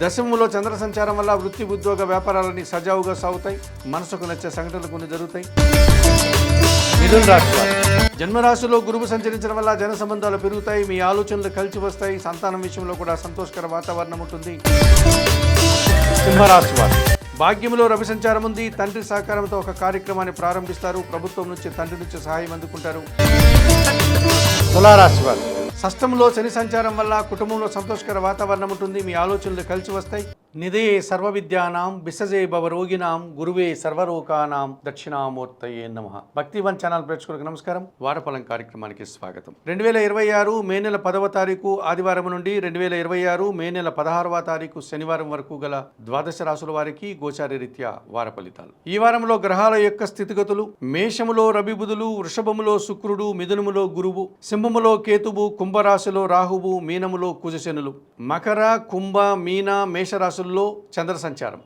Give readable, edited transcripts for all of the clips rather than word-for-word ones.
దశమములో చంద్ర సంచారం వల్ల వృత్తి ఉద్యోగ వ్యాపారాలన్నీ సజావుగా సాగుతాయి. మనసుకు నచ్చే సంఘటనలు కొన్ని జరుగుతాయి. మిథున రాశి వారు జన్మరాశిలో గురువు సంచరించడం వల్ల జన సంబంధాలు పెరుగుతాయి. మీ ఆలోచనలు కలిసి వస్తాయి. సంతానం విషయంలో కూడా సంతోషకర వాతావరణం ఉంటుంది. సింహరాశి వారు భాగ్యంలో రవి సంచారం ఉంది. తండ్రి సహకారంతో ఒక కార్యక్రమాన్ని ప్రారంభిస్తారు. ప్రభుత్వం నుంచి తండ్రి నుంచి సహాయం అందుకుంటారు. తులారాశి వారు షష్టంలో శని సంచారం వల్ల కుటుంబంలో సంతోషకర వాతావరణం ఉంటుంది. మీ ఆలోచనలు కలిసి వస్తాయి. నిధే సర్వ విద్యానాం బిసజే భవ రోగినాం గురువే సర్వరోగానాం దక్షిణామూర్తయే నమః. భక్తివన్ ఛానల్ ప్రేక్షకులకు నమస్కారం. వారఫలం కార్యక్రమానికి స్వాగతం. 2026 మే నెల 10వ తారీఖు ఆదివారం నుండి 2026 మే నెల 16వ తారీఖు శనివారం వరకు గల ద్వాదశ రాశుల వారికి గోచార రీత్యా వార ఫలితాలు. ఈ వారంలో గ్రహాల యొక్క స్థితిగతులు: మేషములో రవి బుధులు, వృషభములో శుక్రుడు, మిథునములో గురువు, సింహములో కేతువు, కుంభరాశిలో రాహువు, మీనములో కుజశనులు, మకర, కుంభ, మీన, మేషరాశుల్లో చంద్ర సంచారం.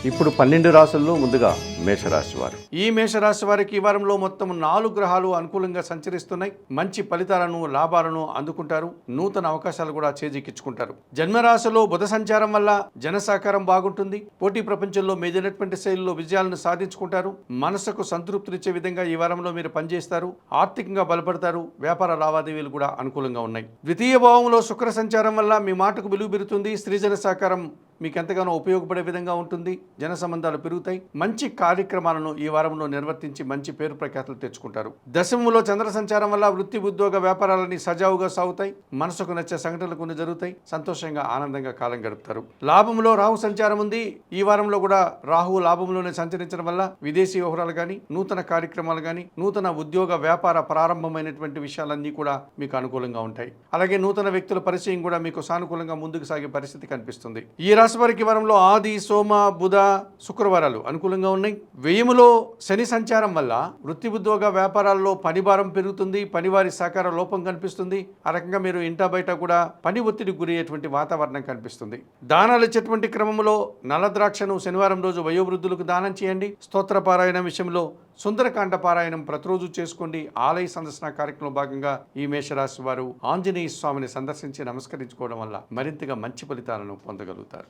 ఇప్పుడు 12 రాశుల్లో ముందుగా మేషరాశి వారు. ఈ మేషరాశి వారికి ఈ వారంలో మొత్తం 4 గ్రహాలు అనుకూలంగా సంచరిస్తున్నాయి. మంచి ఫలితాలను, లాభాలను అందుకుంటారు. నూతన అవకాశాలు కూడా చేజిక్కించుకుంటారు. జన్మరాశిలో బుధ సంచారం వల్ల జన సహకారం బాగుంటుంది. పోటీ ప్రపంచంలో మీదైనటువంటి శైలిలో విజయాలను సాధించుకుంటారు. మనసుకు సంతృప్తినిచ్చే విధంగా ఈ వారంలో మీరు పనిచేస్తారు. ఆర్థికంగా బలపడతారు. వ్యాపార లావాదేవీలు కూడా అనుకూలంగా ఉన్నాయి. ద్వితీయ భావంలో శుక్ర సంచారం వల్ల మీ మాటకు విలువ పెరుగుతుంది. స్త్రీజన సహకారం మీకు ఎంతగానో ఉపయోగపడే విధంగా ఉంటుంది. జన సంబంధాలు పెరుగుతాయి. మంచి కార్యక్రమాలను ఈ వారంలో నిర్వర్తించి మంచి పేరు ప్రఖ్యాతులు తెచ్చుకుంటారు. దశమములో చంద్ర సంచారం వల్ల వృత్తి ఉద్యోగ వ్యాపారాలన్నీ సజావుగా సాగుతాయి. మనసుకు నచ్చే సంఘటనలు కొన్ని జరుగుతాయి. సంతోషంగా ఆనందంగా కాలం గడుపుతారు. లాభంలో రాహు సంచారం ఉంది. ఈ వారంలో కూడా రాహు లాభంలోనే సంచరించడం వల్ల విదేశీ వ్యవహారాలు కానీ, నూతన కార్యక్రమాలు కానీ, నూతన ఉద్యోగ వ్యాపార ప్రారంభమైనటువంటి విషయాలన్నీ కూడా మీకు అనుకూలంగా ఉంటాయి. అలాగే నూతన వ్యక్తుల పరిచయం కూడా మీకు సానుకూలంగా ముందుకు సాగే పరిస్థితి కనిపిస్తుంది. ఈ రాశి వారికి వారంలో ఆది, సోమ, బుధ, శుక్రవారాలు అనుకూలంగా ఉన్నాయి. వ్యయములో శని సంచారం వల్ల వృత్తి ఉద్యోగ వ్యాపారాల్లో పనిభారం పెరుగుతుంది. పనివారి సహకార లోపం కనిపిస్తుంది. ఆ రకంగా మీరు ఇంటా బయట కూడా పని ఒత్తిడికి గురయ్యేటువంటి వాతావరణం కనిపిస్తుంది. దానాలు ఇచ్చేటువంటి క్రమంలో నల్ల ద్రాక్షను శనివారం రోజు వయోవృద్ధులకు దానం చేయండి. స్తోత్ర పారాయణ విషయంలో సుందరకాండ పారాయణం ప్రతిరోజు చేసుకోండి. ఆలయ సందర్శన కార్యక్రమంలో భాగంగా ఈ మేషరాశి వారు ఆంజనేయ స్వామిని సందర్శించి నమస్కరించుకోవడం వల్ల మరింతగా మంచి ఫలితాలను పొందగలుగుతారు.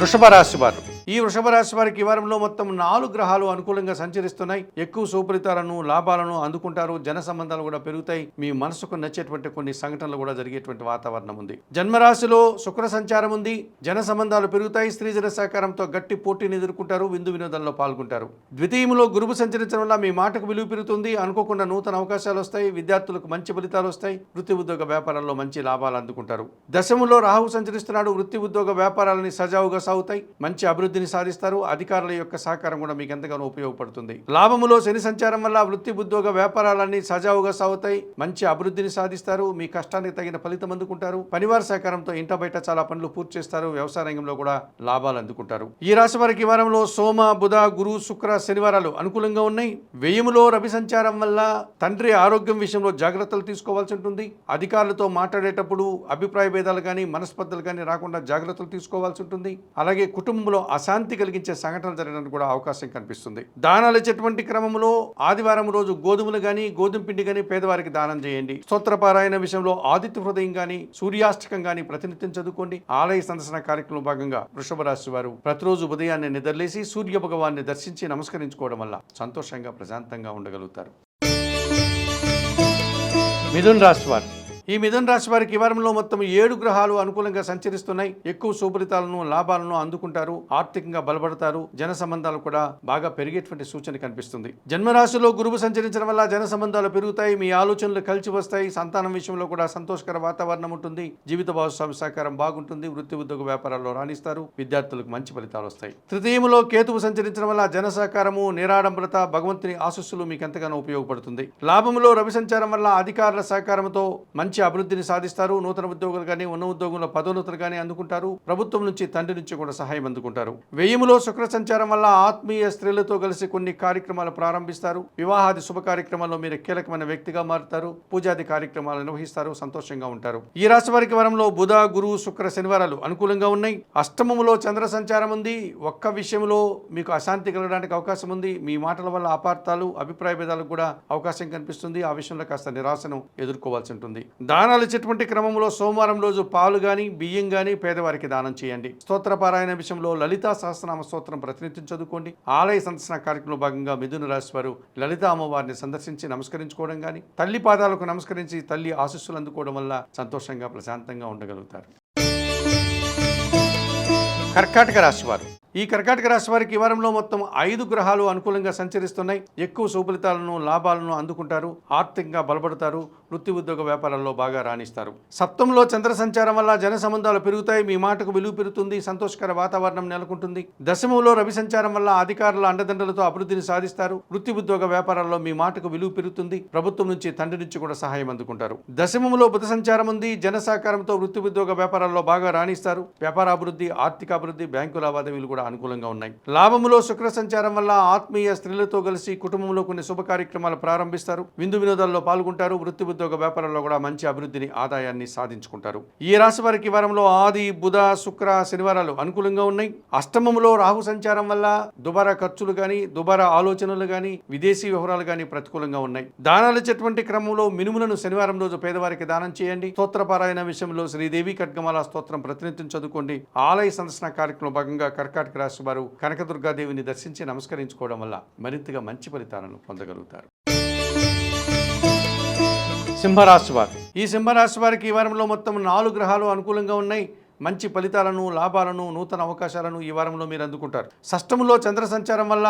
వృషభ రాశి వారు ఈ వృషభ రాశి వారికి ఈ వారంలో మొత్తం 4 గ్రహాలు అనుకూలంగా సంచరిస్తున్నాయి. ఎక్కువ సుఫలితాలను, లాభాలను అందుకుంటారు. జన సంబంధాలు కూడా పెరుగుతాయి. మీ మనసుకు నచ్చేటువంటి కొన్ని సంఘటనలు కూడా జరిగేటువంటి వాతావరణం ఉంది. జన్మరాశిలో శుక్ర సంచారం ఉంది. జన సంబంధాలు పెరుగుతాయి. స్త్రీజన సహకారంతో గట్టి పోటీని ఎదుర్కొంటారు. విందు వినోదంలో పాల్గొంటారు. ద్వితీయంలో గురువు సంచరించడం వల్ల మీ మాటకు విలువ పెరుగుతుంది. అనుకోకుండా నూతన అవకాశాలు వస్తాయి. విద్యార్థులకు మంచి ఫలితాలు వస్తాయి. వృత్తి ఉద్యోగ వ్యాపారాల్లో మంచి లాభాలు అందుకుంటారు. దశములో రాహు సంచరిస్తున్నాడు. వృత్తి ఉద్యోగ వ్యాపారాలని సజావుగా సాగుతాయి. మంచి అభివృద్ధిని సాధిస్తారు. అధికారుల యొక్క సహకారం కూడా మీకు ఎంతగానో ఉపయోగపడుతుంది. లాభములో శని సంచారం వల్ల వృత్తి ఉద్యోగ వ్యాపారాలన్నీ సజావుగా సాగుతాయి. మంచి అభివృద్ధిని సాధిస్తారు. మీ కష్టానికి తగిన ఫలితం అందుకుంటారు. పనివారి సహకారంతో ఇంట బయట చాలా పనులు పూర్తి చేస్తారు. వ్యవసాయ రంగంలో కూడా లాభాలు అందుకుంటారు. ఈ రాశి వారికి ఈ వారంలో సోమ, బుధ, గురు, శుక్ర, శనివారాలు అనుకూలంగా ఉన్నాయి. వ్యయములో రవి సంచారం వల్ల తండ్రి ఆరోగ్యం విషయంలో జాగ్రత్తలు తీసుకోవాల్సి ఉంటుంది. అధికారులతో మాట్లాడేటప్పుడు అభిప్రాయ భేదాలు కానీ, మనస్పర్ధలు కానీ రాకుండా జాగ్రత్తలు తీసుకోవాల్సి ఉంటుంది. అలాగే కుటుంబంలో అశాంతి కలిగించే సంఘటనలు జరగడానికి కూడా అవకాశం కనిపిస్తుంది. దానాలు ఇచ్చేటువంటి క్రమంలో ఆదివారం రోజు గోధుమలు కానీ, గోధుమ పిండి కానీ పేదవారికి దానం చేయండి. స్తోత్రపారాయణ విషయంలో ఆదిత్య హృదయం కానీ, సూర్యాష్టకం కానీ ప్రతినిత్యం చదువుకోండి. ఆలయ సందర్శన కార్యక్రమంలో భాగంగా వృషభ రాశి వారు ప్రతిరోజు ఉదయాన్నే నిద్రలేసి సూర్య భగవాన్ని దర్శించి నమస్కరించుకోవడం వల్ల సంతోషంగా ప్రశాంతంగా ఉండగలుగుతారు. మిథున రాశి వారు ఈ మిథున రాశి వారికి ఈ వారంలో మొత్తం 7 గ్రహాలు అనుకూలంగా సంచరిస్తున్నాయి. ఎక్కువ సుఫలితాలను, లాభాలను అందుకుంటారు. ఆర్థికంగా బలపడతారు. జన సంబంధాలు కూడా బాగా పెరిగేటువంటి సూచన కనిపిస్తుంది. జన్మరాశిలో గురువు సంచరించడం వల్ల జన సంబంధాలు పెరుగుతాయి. మీ ఆలోచనలు కలిసి వస్తాయి. సంతానం విషయంలో కూడా సంతోషకర వాతావరణం ఉంటుంది. జీవిత భాగస్వామి సహకారం బాగుంటుంది. వృత్తి ఉద్యోగ వ్యాపారాల్లో రాణిస్తారు. విద్యార్థులకు మంచి ఫలితాలు వస్తాయి. తృతీయములో కేతువు సంచరించడం వల్ల జన సహకారము, నిరాడంబరత, భగవంతుని ఆశస్సులు మీకు ఎంతగానో ఉపయోగపడుతుంది. లాభములో రవి సంచారం వల్ల అధికారుల సహకారంతో మంచి అభివృద్ధిని సాధిస్తారు. నూతన ఉద్యోగులు కానీ, ఉన్న ఉద్యోగంలో పదోన్నతులు కానీ అందుకుంటారు. ప్రభుత్వం నుంచి, తండ్రి నుంచి కూడా సహాయం అందుకుంటారు. వ్యయములో శుక్ర సంచారం వల్ల ఆత్మీయ స్త్రీలతో కలిసి కొన్ని కార్యక్రమాలు ప్రారంభిస్తారు. వివాహాది శుభ కార్యక్రమాల్లో మీరు కీలకమైన వ్యక్తిగా మారుతారు. పూజాది కార్యక్రమాలు నిర్వహిస్తారు. సంతోషంగా ఉంటారు. ఈ రాశి వారికి వరంలో బుధ, గురు, శుక్ర, శనివారాలు అనుకూలంగా ఉన్నాయి. అష్టమములో చంద్ర సంచారం ఉంది. ఒక్క విషయంలో మీకు అశాంతి కలగడానికి అవకాశం ఉంది. మీ మాటల వల్ల అపార్థాలు, అభిప్రాయ భేదాలకు కూడా అవకాశం కనిపిస్తుంది. ఆ విషయంలో కాస్త నిరాశను ఎదుర్కోవాల్సి ఉంటుంది. దానాలు ఇచ్చేటువంటి క్రమంలో సోమవారం రోజు పాలు గాని బియ్యం గాని పేదవారికి దానం చేయండి. స్తోత్రపారాయణ విషయంలో లలితా సహస్రనామ స్తోత్రం ప్రతినిత్యం చదువుకోండి. ఆలయ సందర్శన కార్యక్రమంలో భాగంగా మిథున రాశి వారు లలితా అమ్మవారిని సందర్శించి నమస్కరించుకోవడం గాని, తల్లి పాదాలకు నమస్కరించి తల్లి ఆశీస్సులు అందుకోవడం వల్ల సంతోషంగా ప్రశాంతంగా ఉండగలుగుతారు. కర్కాటక రాశి వారు. ఈ కర్కాటక రాశి వారికి ఈ వారంలో మొత్తం 5 గ్రహాలు అనుకూలంగా సంచరిస్తున్నాయి. ఎక్కువ సుఫలితాలను లాభాలను అందుకుంటారు. ఆర్థికంగా బలపడతారు. వృత్తి ఉద్యోగ వ్యాపారాల్లో బాగా రాణిస్తారు. సప్తమంలో చంద్ర సంచారం వల్ల జన సంబంధాలు పెరుగుతాయి. మీ మాటకు విలువ పెరుగుతుంది. సంతోషకర వాతావరణం నెలకొంటుంది. దశమంలో రవి సంచారం వల్ల అధికారుల అండదండలతో అభివృద్ధిని సాధిస్తారు. వృత్తి ఉద్యోగ వ్యాపారాల్లో మీ మాటకు విలువ పెరుగుతుంది. ప్రభుత్వం నుంచి తండ్రి నుంచి కూడా సహాయం అందుకుంటారు. దశమంలో బుధ సంచారం ఉంది. జన సహకారంతో వృత్తి ఉద్యోగ వ్యాపారాల్లో బాగా రాణిస్తారు. వ్యాపార అభివృద్ధి, ఆర్థిక అభివృద్ధి, బ్యాంకు లావాదేవీలు కూడా అనుకూలంగా ఉన్నాయి. లాభములో శుక్ర సంచారం వల్ల ఆత్మీయ స్త్రీలతో కలిసి కుటుంబంలో కొన్ని శుభ కార్యక్రమాలు ప్రారంభిస్తారు. విందు వినోదాల్లో పాల్గొంటారు. వృత్తి ఉద్యోగ వ్యాపారంలో కూడా మంచి అభివృద్ధిని, ఆదాయాన్ని సాధించుకుంటారు. ఈ రాశి వారికి వారంలో ఆది, బుధ, శుక్ర, శనివారాలు అనుకూలంగా ఉన్నాయి. అష్టమంలో రాహు సంచారం వల్ల దుబారా ఖర్చులు గాని, దుబారా ఆలోచనలు గాని, విదేశీ వ్యవహారాలు గాని ప్రతికూలంగా ఉన్నాయి. దానాలు ఇచ్చేటువంటి క్రమంలో మినుములను శనివారం రోజు పేదవారికి దానం చేయండి. స్తోత్రపారాయణ విషయంలో శ్రీదేవి ఖడ్గమాల స్తోత్రం ప్రతినిత్యం చదువుకోండి. ఆలయ సందర్శన కార్యక్రమంలో భాగంగా కర్కాటక రాశి వారు కనకదుర్గాదేవిని దర్శించి నమస్కరించుకోవడం వల్ల మరింతగా మంచి ఫలితాలను పొందగలుగుతారు. సింహరాశి వారు. ఈ సింహరాశి వారికి ఈ వారంలో మొత్తం 4 గ్రహాలు అనుకూలంగా ఉన్నాయి. మంచి ఫలితాలను, లాభాలను, నూతన అవకాశాలను ఈ వారంలో మీరు అందుకుంటారు. షష్టములో చంద్ర సంచారం వల్ల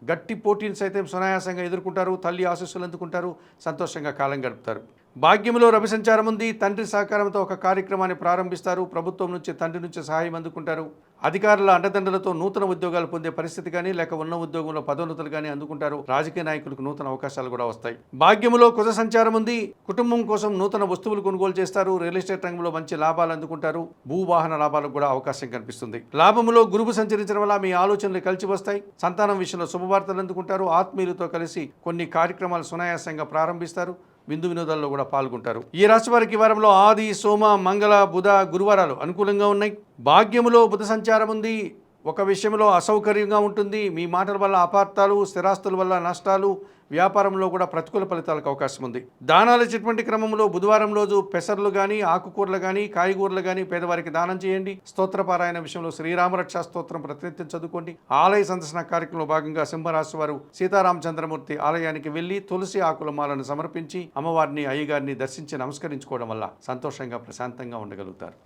గట్టి పోటీని సైతం సునాయాసంగా ఎదుర్కొంటారు. తల్లి ఆశీస్సులు అందుకుంటారు. సంతోషంగా కాలం గడుపుతారు. భాగ్యములో రవి సంచారం ఉంది. తండ్రి సహకారంతో ఒక కార్యక్రమాన్ని ప్రారంభిస్తారు. ప్రభుత్వం నుంచి, తండ్రి నుంచి సహాయం అందుకుంటారు. అధికారుల అండదండలతో నూతన ఉద్యోగాలు పొందే పరిస్థితి కానీ, లేక ఉన్న ఉద్యోగంలో పదోన్నతులు కానీ అందుకుంటారు. రాజకీయ నాయకులకు నూతన అవకాశాలు కూడా వస్తాయి. భాగ్యములో కుజ సంచారం ఉంది. కుటుంబం కోసం నూతన వస్తువులు కొనుగోలు చేస్తారు. రియల్ ఎస్టేట్ రంగంలో మంచి లాభాలు అందుకుంటారు. భూవాహన లాభాలకు కూడా అవకాశం కనిపిస్తుంది. లాభములో గురువు సంచరించడం వల్ల మీ ఆలోచనలు కలిసి వస్తాయి. సంతానం విషయంలో శుభవార్తలు అందుకుంటారు. ఆత్మీయులతో కలిసి కొన్ని కార్యక్రమాలు సునాయాసంగా ప్రారంభిస్తారు. విందు వినోదాల్లో కూడా పాల్గొంటారు. ఈ రాశి వారికి వారంలో ఆది, సోమ, మంగళ, బుధ, గురువారాలు అనుకూలంగా ఉన్నాయి. భాగ్యములో బుధ సంచారం ఉంది. ఒక విషయంలో అసౌకర్యంగా ఉంటుంది. మీ మాటల వల్ల అపార్థాలు, స్థిరాస్తుల వల్ల నష్టాలు, వ్యాపారంలో కూడా ప్రతికూల ఫలితాలకు అవకాశం ఉంది. దానాలు ఇచ్చేటువంటి క్రమంలో బుధవారం రోజు పెసర్లు కానీ, ఆకుకూరలు కానీ, కాయగూరలు కానీ పేదవారికి దానం చేయండి. స్తోత్రపారాయణ విషయంలో శ్రీరామరక్షా స్తోత్రం ప్రతినిత్యం చదువుకోండి. ఆలయ సందర్శన కార్యక్రమంలో భాగంగా సింహరాశి వారు సీతారామచంద్రమూర్తి ఆలయానికి వెళ్లి తులసి ఆకుల మాలను సమర్పించి అమ్మవారిని, అయ్యగారిని దర్శించి నమస్కరించుకోవడం వల్ల సంతోషంగా, ప్రశాంతంగా ఉండగలుగుతారు.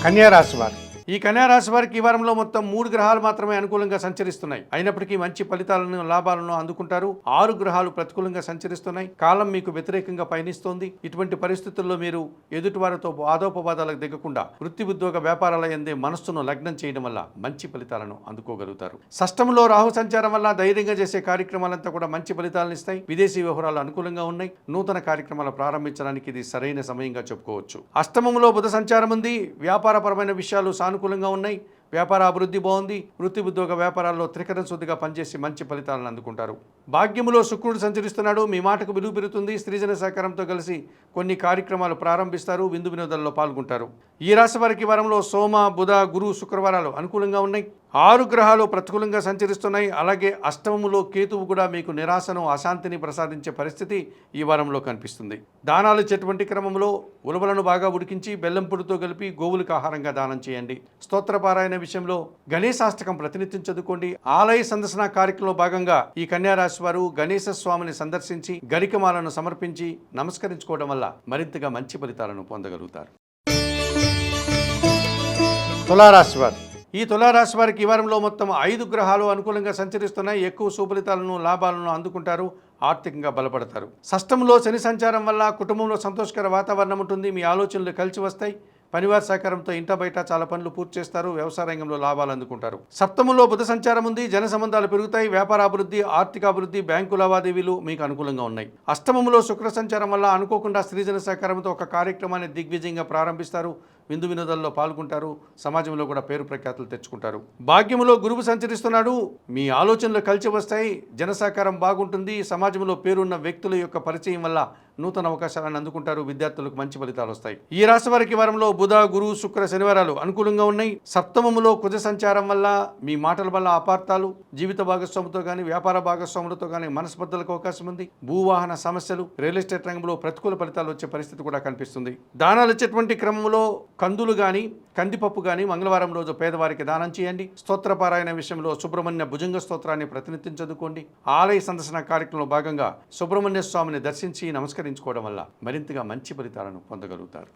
కన్యా రాశి వారు. ఈ కన్యా రాశి వారికి ఈ వారంలో మొత్తం 3 గ్రహాలు మాత్రమే అనుకూలంగా సంచరిస్తున్నాయి. అయినప్పటికీ మంచి ఫలితాలను, లాభాలను అందుకుంటారు. 6 గ్రహాలు ప్రతికూలంగా సంచరిస్తున్నాయి. కాలం మీకు వ్యతిరేకంగా పయనిస్తోంది. ఇటువంటి పరిస్థితుల్లో మీరు ఎదుటివారితో వాదోపవాదాలకు దిగకుండా వృత్తి ఉద్యోగ వ్యాపారాల యందే మనస్సును లగ్నం చేయడం వల్ల మంచి ఫలితాలను అందుకోగలుగుతారు. షష్టంలో రాహు సంచారం వల్ల ధైర్యంగా చేసే కార్యక్రమాలంతా కూడా మంచి ఫలితాలను ఇస్తాయి. విదేశీ వ్యవహారాలు అనుకూలంగా ఉన్నాయి. నూతన కార్యక్రమాలు ప్రారంభించడానికి ఇది సరైన సమయంగా చెప్పుకోవచ్చు. అష్టమంలో బుధ సంచారం ఉంది. వ్యాపారపరమైన విషయాలు అనుకూలంగా ఉన్నాయి. వ్యాపార అభివృద్ధి బాగుంది. వృత్తి ఉద్యోగ వ్యాపారాల్లో త్రికరణ శుద్ధిగా పనిచేసి మంచి ఫలితాలను అందుకుంటారు. భాగ్యములో శుక్రుడు సంచరిస్తున్నాడు. మీ మాటకు విలువ పెరుగుతుంది. స్త్రీజన సహకారంతో కలిసి కొన్ని కార్యక్రమాలు ప్రారంభిస్తారు. విందు వినోదాల్లో పాల్గొంటారు. ఈ రాశి వారికి వారంలో సోమ, బుధ, గురు, శుక్రవారాలు అనుకూలంగా ఉన్నాయి. 6 గ్రహాలు ప్రతికూలంగా సంచరిస్తున్నాయి. అలాగే అష్టమములో కేతువు కూడా మీకు నిరాశను, అశాంతిని ప్రసాదించే పరిస్థితి ఈ వారంలో కనిపిస్తుంది. దానాలు ఇచ్చేటువంటి క్రమంలో ఉలవలను బాగా ఉడికించి బెల్లం పొడితో కలిపి గోవులకు ఆహారంగా దానం చేయండి. స్తోత్రపారాయణ విషయంలో గణేశాష్టకం ప్రతినిత్యం చదువుకోండి. ఆలయ సందర్శన కార్యక్రమంలో భాగంగా ఈ కన్యా రాశి వారు గణేశ స్వామిని సందర్శించి గరికమాలను సమర్పించి నమస్కరించుకోవడం వల్ల మరింతగా మంచి ఫలితాలను పొందగలుగుతారు. తులారాశి వారు. ఈ తులారాశి వారికి ఈ వారంలో మొత్తం 5 గ్రహాలు అనుకూలంగా సంచరిస్తున్నాయి. ఎక్కువ సుఫలితాలను, లాభాలను అందుకుంటారు. ఆర్థికంగా బలపడతారు. షష్టంలో శని సంచారం వల్ల కుటుంబంలో సంతోషకర వాతావరణం ఉంటుంది. మీ ఆలోచనలు కలిసి వస్తాయి. పనివారి సహకారంతో ఇంట బయట చాలా పనులు పూర్తి చేస్తారు. వ్యవసాయ రంగంలో లాభాలు అందుకుంటారు. సప్తమంలో బుధ సంచారం ఉంది. జన సంబంధాలు పెరుగుతాయి. వ్యాపార అభివృద్ధి, ఆర్థిక అభివృద్ధి, బ్యాంకు లావాదేవీలు మీకు అనుకూలంగా ఉన్నాయి. అష్టమంలో శుక్ర సంచారం వల్ల అనుకోకుండా స్త్రీజన సహకారంతో ఒక కార్యక్రమాన్ని దిగ్విజయంగా ప్రారంభిస్తారు. విందు వినోదాల్లో పాల్గొంటారు. సమాజంలో కూడా పేరు ప్రఖ్యాతులు తెచ్చుకుంటారు. భాగ్యములో గురువు సంచరిస్తున్నాడు. మీ ఆలోచనలు కలిసి వస్తాయి. జన సహకారం బాగుంటుంది. సమాజంలో పేరున్న వ్యక్తుల యొక్క పరిచయం వల్ల నూతన అవకాశాలను అందుకుంటారు. విద్యార్థులకు మంచి ఫలితాలు వస్తాయి. ఈ రాశి వారికి వారంలో బుధ, గురు, శుక్ర, శనివారాలు అనుకూలంగా ఉన్నాయి. సప్తమములో కుజ సంచారం వల్ల మీ మాటల వల్ల అపార్థాలు, జీవిత భాగస్వామితో కానీ వ్యాపార భాగస్వాములతో కానీ మనస్పర్ధలకు అవకాశం ఉంది. భూవాహన సమస్యలు, రియల్ ఎస్టేట్ రంగంలో ప్రతికూల ఫలితాలు వచ్చే పరిస్థితి కూడా కనిపిస్తుంది. దానాలు ఇచ్చేటువంటి క్రమంలో కందులు కానీ కందిపప్పు కానీ మంగళవారం రోజు పేదవారికి దానం చేయండి. స్తోత్రపారాయణ విషయంలో సుబ్రహ్మణ్య భుజంగ స్తోత్రాన్ని ప్రతినిత్యం చదువుకోండి. ఆలయ సందర్శన కార్యక్రమంలో భాగంగా సుబ్రహ్మణ్య స్వామిని దర్శించి నమస్కరించుకోవడం వల్ల మరింతగా మంచి ఫలితాలను పొందగలుగుతారు.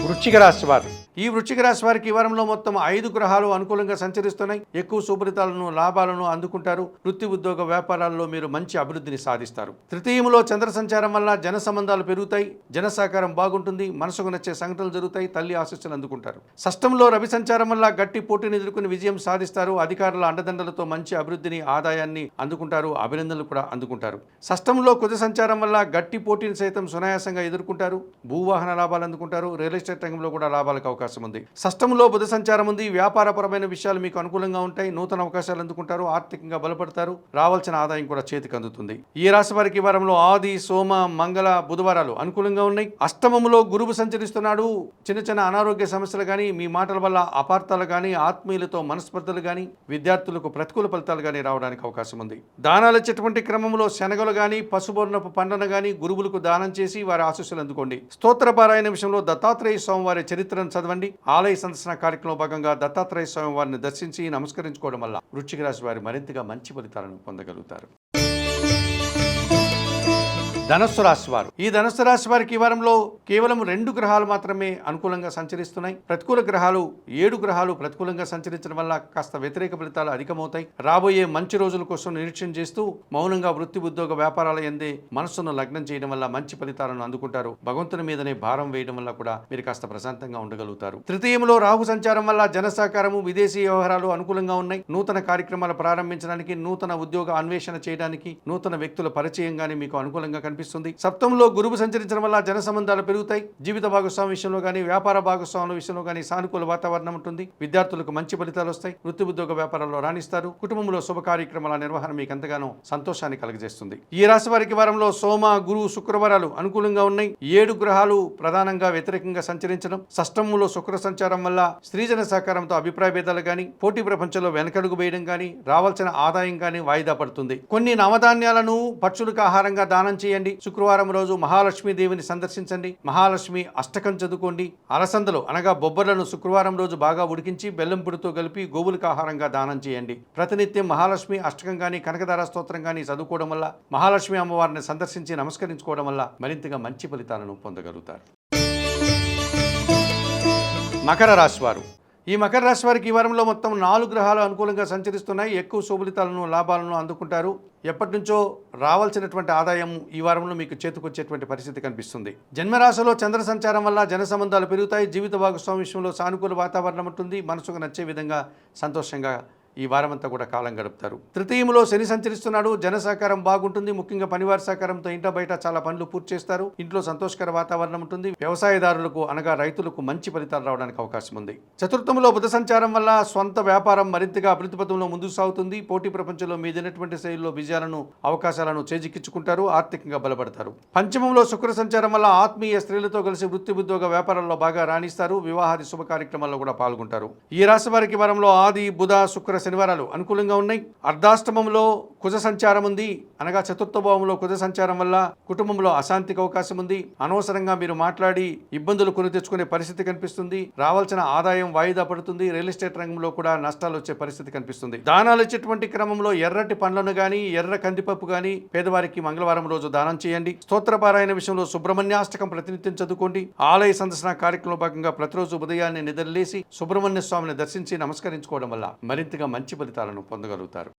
వృశ్చిక రాశి వారు. ఈ వృశ్చిక రాశి వారికి ఈ వారంలో మొత్తం 5 గ్రహాలు అనుకూలంగా సంచరిస్తున్నాయి. ఎక్కువ శుభలితాలను, లాభాలను అందుకుంటారు. వృత్తి, ఉద్యోగ, వ్యాపారాల్లో మీరు మంచి అభివృద్ధిని సాధిస్తారు. తృతీయంలో చంద్ర సంచారం వల్ల జన సంబంధాలు పెరుగుతాయి. జన సహకారం బాగుంటుంది. మనసుకు నచ్చే సంఘటనలు జరుగుతాయి. తల్లి ఆశీస్సులు అందుకుంటారు. షష్టంలో రవి సంచారం వల్ల గట్టి పోటీని ఎదుర్కొని విజయం సాధిస్తారు. అధికారుల అండదండలతో మంచి అభివృద్ధిని, ఆదాయాన్ని అందుకుంటారు. అభినందనలు కూడా అందుకుంటారు. షష్టంలో కుజ సంచారం వల్ల గట్టి పోటీని సైతం సునాయాసంగా ఎదుర్కొంటారు. భూవాహన లాభాలు అందుకుంటారు. రియల్ ఎస్టేట్ రంగంలో కూడా లాభాలకు అవకాశం ఉంది. షష్టంలో బుధ సంచారం ఉంది. వ్యాపారపరమైన విషయాలు మీకు అనుకూలంగా ఉంటాయి. నూతన అవకాశాలు అందుకుంటారు. ఆర్థికంగా బలపడతారు. రావాల్సిన ఆదాయం కూడా చేతికి అందుతుంది. ఈ రాశి వారికి వారంలో ఆది, సోమ, మంగళ, బుధవారాలు అనుకూలంగా ఉన్నాయి. అష్టమములో గురువు సంచరిస్తున్నాడు. చిన్న చిన్న అనారోగ్య సమస్యలు కానీ, మీ మాటల వల్ల అపార్థాలు కానీ, ఆత్మీయులతో మనస్పర్ధలు కానీ, విద్యార్థులకు ప్రతికూల ఫలితాలు కానీ రావడానికి అవకాశం ఉంది. దానాలు ఇచ్చేటువంటి క్రమంలో శనగలు కానీ, పశుబోర్ణపు పండ్లను కానీ గురువులకు దానం చేసి వారి ఆశీస్సులు అందుకోండి. స్తోత్రపారాయణ విషయంలో దత్తాత్రేయ స్వామి వారి చరిత్రను చదవండి. ఆలయ సందర్శన కార్యక్రమంలో భాగంగా దత్తాత్రేయ స్వామి వారిని దర్శించి నమస్కరించుకోవడం వల్ల వృశ్చిక రాశి వారి మరింతగా మంచి ఫలితాలను పొందగలుగుతారు. ధనస్సు రాశి వారు. ఈ ధనస్సు రాశి వారికి ఈ వారంలో కేవలం 2 గ్రహాలు మాత్రమే అనుకూలంగా సంచరిస్తున్నాయి. ప్రతికూల గ్రహాలు 7 గ్రహాలు ప్రతికూలంగా సంచరించడం వల్ల కాస్త వ్యతిరేక ఫలితాలు అధికమవుతాయి. రాబోయే మంచి రోజుల కోసం నిరీక్షణ చేస్తూ మౌనంగా వృత్తి, ఉద్యోగ, వ్యాపారాల యందే మనస్సును లగ్నం చేయడం వల్ల మంచి ఫలితాలను అందుకుంటారు. భగవంతుని మీదనే భారం వేయడం వల్ల కూడా మీరు కాస్త ప్రశాంతంగా ఉండగలుగుతారు. తృతీయంలో రాహు సంచారం వల్ల జన సహకారము, విదేశీ వ్యవహారాలు అనుకూలంగా ఉన్నాయి. నూతన కార్యక్రమాలు ప్రారంభించడానికి, నూతన ఉద్యోగ అన్వేషణ చేయడానికి, నూతన వ్యక్తుల పరిచయం గానీ మీకు అనుకూలంగా కనిపిస్తుంది. సప్తంలో గురువు సంచరించడం వల్ల జన సంబంధాలు పెరుగుతాయి. జీవిత భాగస్వామి విషయంలో కానీ, వ్యాపార భాగస్వాముల విషయంలో కానీ సానుకూల వాతావరణం ఉంటుంది. విద్యార్థులకు మంచి ఫలితాలు వస్తాయి. వృత్తి, ఉద్యోగ, వ్యాపారాల్లో రాణిస్తారు. కుటుంబంలో శుభ కార్యక్రమాల నిర్వహణ మీకు ఎంతగానో సంతోషాన్ని కలుగజేస్తుంది. ఈ రాశి వారికి వారంలో సోమ, గురు, శుక్రవారాలు అనుకూలంగా ఉన్నాయి. 7 గ్రహాలు ప్రధానంగా వ్యతిరేకంగా సంచరించడం, షష్టంలో శుక్ర సంచారం వల్ల స్త్రీజన సహకారంతో అభిప్రాయ భేదాలు కానీ, పోటీ ప్రపంచంలో వెనకడుగు వేయడం కానీ, రావాల్సిన ఆదాయం కానీ వాయిదా పడుతుంది. కొన్ని నవధాన్యాలను పక్షులకు ఆహారంగా దానం చేయండి. శుక్రవారం రోజు మహాలక్ష్మి దేవిని సందర్శించండి. మహాలక్ష్మి అష్టకం చదువుకోండి. అలసందలు అనగా బొబ్బర్లను శుక్రవారం రోజు బాగా ఉడికించి బెల్లం పొడితో కలిపి గోవులకు ఆహారంగా దానం చేయండి. ప్రతినిత్యం మహాలక్ష్మి అష్టకం కానీ, కనకదార స్తోత్రం కానీ చదువుకోవడం వల్ల, మహాలక్ష్మి అమ్మవారిని సందర్శించి నమస్కరించుకోవడం వల్ల మరింతగా మంచి ఫలితాలను పొందగలుగుతారు. మకర రాశి వారు. ఈ మకర రాశి వారికి ఈ వారంలో మొత్తం 4 గ్రహాలు అనుకూలంగా సంచరిస్తున్నాయి. ఎక్కువ శుభలితాలను, లాభాలను అందుకుంటారు. ఎప్పటి నుంచో రావాల్సినటువంటి ఆదాయం ఈ వారంలో మీకు చేతికొచ్చేటువంటి పరిస్థితి కనిపిస్తుంది. జన్మరాశిలో చంద్ర సంచారం వల్ల జన సంబంధాలు పెరుగుతాయి. జీవిత భాగస్వామి విషయంలో సానుకూల వాతావరణం ఉంటుంది. మనసుకు నచ్చే విధంగా సంతోషంగా ఈ వారమంతా కూడా కాలం గడుపుతారు. తృతీయంలో శని సంచరిస్తున్నాడు. జన సహకారం బాగుంటుంది. ముఖ్యంగా పనివారి సహకారంతో ఇంట బయట చాలా పనులు పూర్తి చేస్తారు. ఇంట్లో సంతోషకర వాతావరణం ఉంటుంది. వ్యవసాయదారులకు అనగా రైతులకు మంచి ఫలితాలు రావడానికి అవకాశం ఉంది. చతుర్థంలో బుధ సంచారం వల్ల స్వంత వ్యాపారం మరింతగా అభివృద్ధి పథంలో ముందుకు సాగుతుంది. పోటీ ప్రపంచంలో మీదైనటువంటి శైలిలో విజయాలను, అవకాశాలను చేజిక్కించుకుంటారు. ఆర్థికంగా బలపడతారు. పంచమంలో శుక్ర సంచారం వల్ల ఆత్మీయ స్త్రీలతో కలిసి వృత్తి, ఉద్యోగ, వ్యాపారాల్లో బాగా రాణిస్తారు. వివాహాది శుభ కార్యక్రమాల్లో కూడా పాల్గొంటారు. ఈ రాశి వారికి వారంలో ఆది, బుధ, శుక్ర, శనివారాలు అనుకూలంగా ఉన్నాయి. అర్ధాష్టమంలో కుజ సంచారం ఉంది. అనగా చతుర్థ భావంలో కుజ సంచారం వల్ల కుటుంబంలో అశాంతికి అవకాశం ఉంది. అనవసరంగా మీరు మాట్లాడి ఇబ్బందులు కొని తెచ్చుకునే పరిస్థితి కనిపిస్తుంది. రావాల్సిన ఆదాయం వాయిదా పడుతుంది. రియల్ ఎస్టేట్ రంగంలో కూడా నష్టాలు వచ్చే పరిస్థితి కనిపిస్తుంది. దానాలు ఇచ్చేటువంటి క్రమంలో ఎర్రటి పండ్లను గానీ, ఎర్ర కందిపప్పు గానీ పేదవారికి మంగళవారం రోజు దానం చేయండి. స్తోత్రపారాయణ విషయంలో సుబ్రహ్మణ్యాష్టకం ప్రతినిత్యం చదువుకోండి. ఆలయ సందర్శన కార్యక్రమంలో భాగంగా ప్రతిరోజు ఉదయాన్నే నిద్రలేసి సుబ్రహ్మణ్య స్వామిని దర్శించి నమస్కరించుకోవడం వల్ల మరింతగా మంచి ఫలితాలను పొందగలుగుతారు.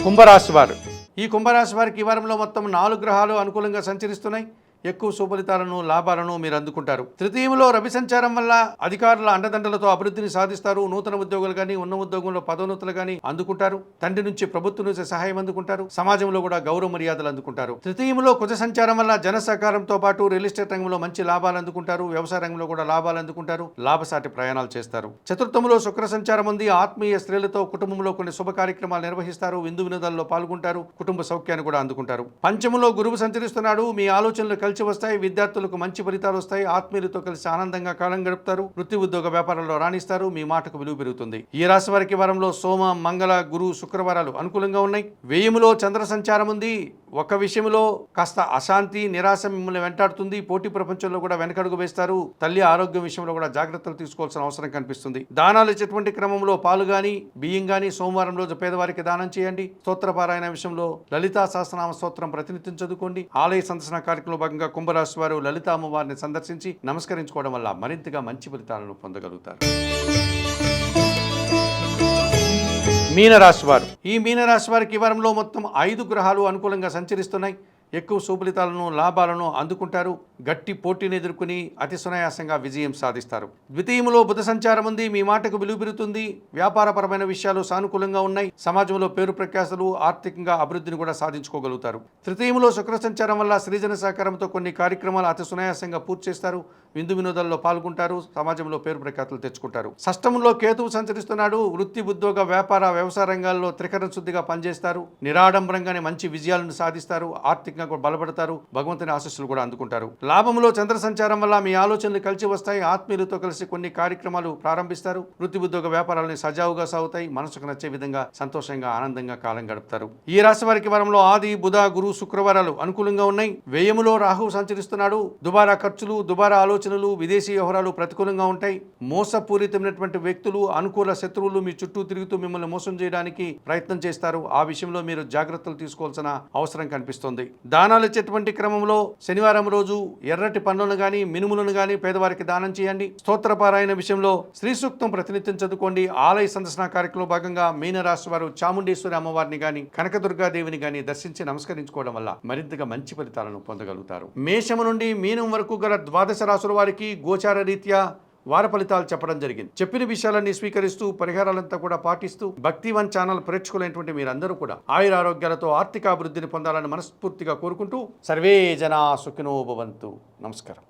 కుంభరాశి వారు. ఈ కుంభరాశి వారికి ఈ వారంలో మొత్తం 4 గ్రహాలు అనుకూలంగా సంచరిస్తున్నాయి. ఎక్కువ సుఫలితాలను లాభాలను మీరు అందుకుంటారు. తృతీయంలో రవి సంచారం వల్ల అధికారుల అండదండలతో అభివృద్ధిని సాధిస్తారు. నూతన ఉద్యోగులు కానీ ఉన్న ఉద్యోగంలో పదోన్నతులు కానీ అందుకుంటారు. తండ్రి నుంచి ప్రభుత్వం నుంచి సహాయం అందుకుంటారు. సమాజంలో కూడా గౌరవ మర్యాదలు అందుకుంటారు. తృతీయంలో కుజ సంచారం వల్ల జన సహకారంతో పాటు రియల్ ఎస్టేట్ రంగంలో మంచి లాభాలు అందుకుంటారు. వ్యవసాయ రంగంలో కూడా లాభాలు అందుకుంటారు. లాభసాటి ప్రయాణాలు చేస్తారు. చతుర్థంలో శుక్ర సంచారం ఉంది. ఆత్మీయ స్త్రీలతో కుటుంబంలో కొన్ని శుభ కార్యక్రమాలు నిర్వహిస్తారు. విందు వినోదాల్లో పాల్గొంటారు. కుటుంబ సౌఖ్యాన్ని కూడా అందుకుంటారు. పంచములో గురువు సంచరిస్తున్నాడు. మీ ఆలోచనలు కలిసి వస్తాయి. విద్యార్థులకు మంచి ఫలితాలు వస్తాయి. ఆత్మీయులతో కలిసి ఆనందంగా కాలం గడుపుతారు. వృత్తి ఉద్యోగ వ్యాపారంలో రాణిస్తారు. మీ మాటకు విలువ పెరుగుతుంది. ఈ రాశి వారికి వారంలో సోమ, మంగళ, గురు, శుక్రవారాలు అనుకూలంగా ఉన్నాయి. వ్యయములో చంద్ర సంచారం ఉంది. ఒక విషయంలో కాస్త అశాంతి, నిరాశ మిమ్మల్ని వెంటాడుతుంది. పోటీ ప్రపంచంలో కూడా వెనకడుగు వేస్తారు. తల్లి ఆరోగ్యం విషయంలో కూడా జాగ్రత్తలు తీసుకోవాల్సిన అవసరం కనిపిస్తుంది. దానాలు ఇచ్చేటువంటి క్రమంలో పాలు గాని బియ్యం గాని సోమవారం రోజు పేదవారికి దానం చేయండి. స్తోత్రపారాయణ విషయంలో లలితా సహస్రనామ స్తోత్రం ప్రతినిత్యం చదువుకోండి. ఆలయ సందర్శన కార్యక్రమంలో భాగంగా కుంభరాశి వారు లలితా అమ్మవారిని సందర్శించి నమస్కరించుకోవడం వల్ల మరింతగా మంచి ఫలితాలను పొందగలుగుతారు. మీనరాశి వారు. ఈ మీనరాశి వారికి ఈ వారంలో మొత్తం 5 గ్రహాలు అనుకూలంగా సంచరిస్తున్నాయి. ఎక్కువ సుఫలితాలను లాభాలను అందుకుంటారు. గట్టి పోటీని ఎదుర్కొని అతి సునాయాసంగా విజయం సాధిస్తారు. ద్వితీయంలో బుధ సంచారం ఉంది. మీ మాటకు విలువ పెరుగుతుంది. వ్యాపారపరమైన విషయాలు సానుకూలంగా ఉన్నాయి. సమాజంలో పేరు ప్రఖ్యాతులు, ఆర్థికంగా అభివృద్ధిని కూడా సాధించుకోగలుగుతారు. తృతీయంలో శుక్ర సంచారం వల్ల సృజన సహకారంతో కొన్ని కార్యక్రమాలు అతి సునాయాసంగా పూర్తి చేస్తారు. విందు వినోదాల్లో పాల్గొంటారు. సమాజంలో పేరు ప్రఖ్యాతులు తెచ్చుకుంటారు. షష్టంలో కేతువు సంచరిస్తున్నాడు. వృత్తి ఉద్యోగ వ్యాపార వ్యవసాయ రంగాల్లో త్రికరణ శుద్ధిగా పనిచేస్తారు. నిరాడంబరంగానే మంచి విజయాలను సాధిస్తారు. ఆర్థికంగా కూడా బలపడతారు. భగవంతుని ఆశీస్సులు కూడా అందుకుంటారు. లాభంలో చంద్ర సంచారం వల్ల మీ ఆలోచనలు కలిసి వస్తాయి. ఆత్మీయులతో కలిసి కొన్ని కార్యక్రమాలు ప్రారంభిస్తారు. వృత్తి ఉద్యోగ వ్యాపారాలని సజావుగా సాగుతాయి. మనసుకు నచ్చే విధంగా సంతోషంగా ఆనందంగా కాలం గడుపుతారు. ఈ రాశి వారికి వారంలో ఆది, బుధ, గురు, శుక్రవారాలు అనుకూలంగా ఉన్నాయి. వ్యయములో రాహువు సంచరిస్తున్నాడు. దుబారా ఖర్చులు, దుబారా ఆలోచనలు, విదేశీ వ్యవహారాలు ప్రతికూలంగా ఉంటాయి. మోసపూరితమైనటువంటి వ్యక్తులు, అనుకూల శత్రువులు మీ చుట్టూ తిరుగుతూ మిమ్మల్ని మోసం చేయడానికి ప్రయత్నం చేస్తారు. ఆ విషయంలో మీరు జాగ్రత్తలు తీసుకోవాల్సిన అవసరం కనిపిస్తుంది. దానాలు ఇచ్చేటువంటి క్రమంలో శనివారం రోజు ఎర్రటి పండ్లను గాని మినుములను గాని పేదవారికి దానం చేయండి. స్తోత్రపారాయణ విషయంలో శ్రీ సూక్తం ప్రతినిత్యం చదువుకోండి. ఆలయ సందర్శన కార్యక్రమంలో భాగంగా మీనరాశి వారు చాముండేశ్వరి అమ్మవారిని గాని కనకదుర్గాదేవిని గాని దర్శించి నమస్కరించుకోవడం వల్ల మరింతగా మంచి ఫలితాలను పొందగలుగుతారు. మేషము నుండి మీనం వరకు గల 12 రాశుల వారికి గోచార రీత్యా వార ఫలితాలు చెప్పడం జరిగింది. చెప్పిన విషయాలన్నీ స్వీకరిస్తూ పరిహారాలంతా కూడా పాటిస్తూ భక్తివన్ ఛానల్ ప్రేక్షకులైనటువంటి మీరందరూ కూడా ఆయుర ఆరోగ్యాలతో ఆర్థిక అభివృద్ధిని పొందాలని మనస్ఫూర్తిగా కోరుకుంటూ సర్వే జనా సుఖినో భవంతు. నమస్కారం.